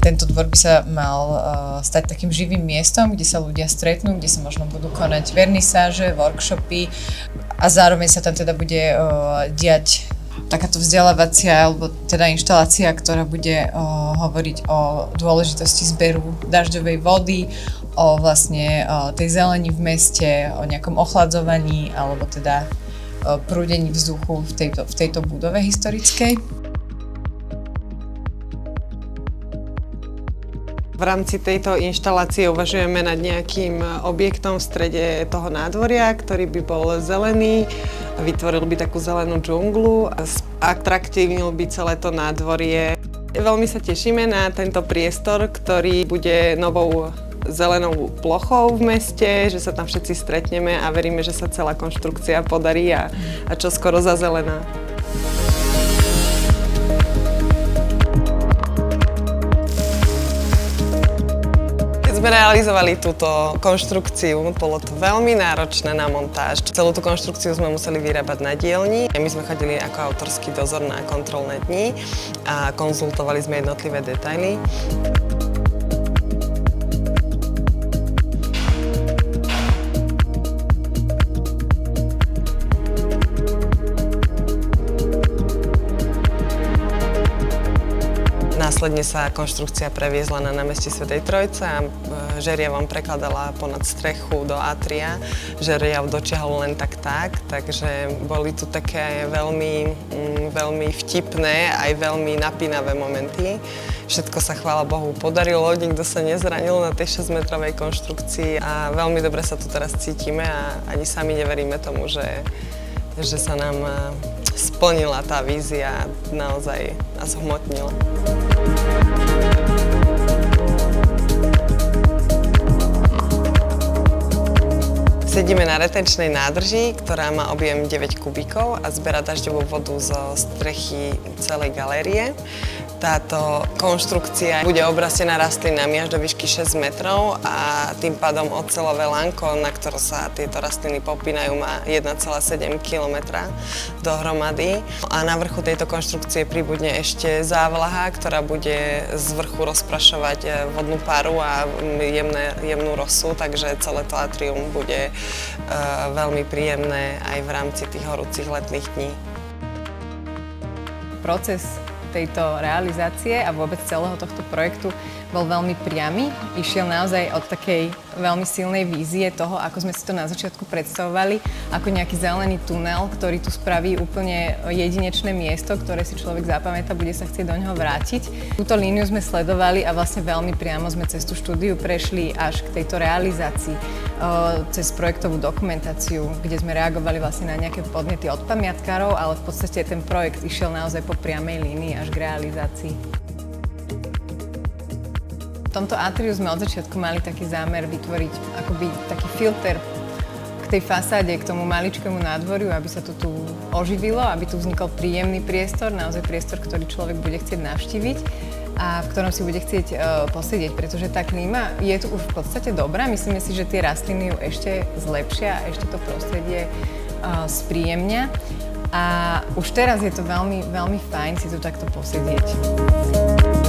Tento dvor by sa mal stať takým živým miestom, kde sa ľudia stretnú, kde sa možno budú konať vernisáže, workshopy a zároveň sa tam teda bude diať takáto vzdelávacia alebo teda inštalácia, ktorá bude hovoriť o dôležitosti zberu dažďovej vody, o vlastne tej zelení v meste, o nejakom ochladzovaní alebo teda prúdení vzduchu v tejto budove historickej. V rámci tejto inštalácie uvažujeme nad nejakým objektom v strede toho nádvoria, ktorý by bol zelený, vytvoril by takú zelenú džunglu a atraktívnil by celé to nádvorie. Veľmi sa tešíme na tento priestor, ktorý bude novou zelenou plochou v meste, že sa tam všetci stretneme a veríme, že sa celá konštrukcia podarí a čoskoro zazelená. Keď sme realizovali túto konštrukciu, bolo to veľmi náročné na montáž. Celú tú konštrukciu sme museli vyrábať na dielni. My sme chodili ako autorský dozor na kontrolné dni a konzultovali sme jednotlivé detaily. Následne sa konštrukcia previezla na námestie Svätej Trojice a žeriavom prekladala ponad strechu do atria. Žeriav dočiahol len tak, takže boli tu také veľmi vtipné, aj veľmi napínavé momenty. Všetko sa, chvála Bohu, podarilo, nikto sa nezranil na tej 6-metrovej konštrukcii a veľmi dobre sa tu teraz cítime a ani sami neveríme tomu, že sa nám splnila tá vízia, naozaj nás hmotnila. Sedíme na retenčnej nádrži, ktorá má objem 9 kubíkov a zberá dažďovú vodu zo strechy celej galérie. Táto konštrukcia bude obrastená rastlinami až do výšky 6 metrov a tým pádom oceľové lanko, na ktoré sa tieto rastliny popínajú, má 1,7 km dohromady. A na vrchu tejto konštrukcie pribudne ešte závlaha, ktorá bude z vrchu rozprašovať vodnú páru a jemnú rosu, takže celé to atrium bude veľmi príjemné aj v rámci tých horúcich letných dní. Proces tejto realizácie a vôbec celého tohto projektu bol veľmi priamy. Išiel naozaj od takej veľmi silnej vízie toho, ako sme si to na začiatku predstavovali, ako nejaký zelený tunel, ktorý tu spraví úplne jedinečné miesto, ktoré si človek zapamätá, bude sa chcieť do ňoho vrátiť. Túto líniu sme sledovali a vlastne veľmi priamo sme cez tú štúdiu prešli až k tejto realizácii, cez projektovú dokumentáciu, kde sme reagovali vlastne na nejaké podnety od pamiatkárov, ale v podstate ten projekt išiel naozaj po priamej línii až k realizácii. V tomto atriu sme od začiatku mali taký zámer vytvoriť akoby taký filter k tej fasáde, k tomu maličkému nádvoriu, aby sa to tu oživilo, aby tu vznikol príjemný priestor, naozaj priestor, ktorý človek bude chcieť navštíviť a v ktorom si bude chcieť posedieť, pretože tá klíma je tu už v podstate dobrá. Myslíme si, že tie rastliny ju ešte zlepšia a ešte to prostredie spríjemnia. A už teraz je to veľmi fajn si tu takto posedieť.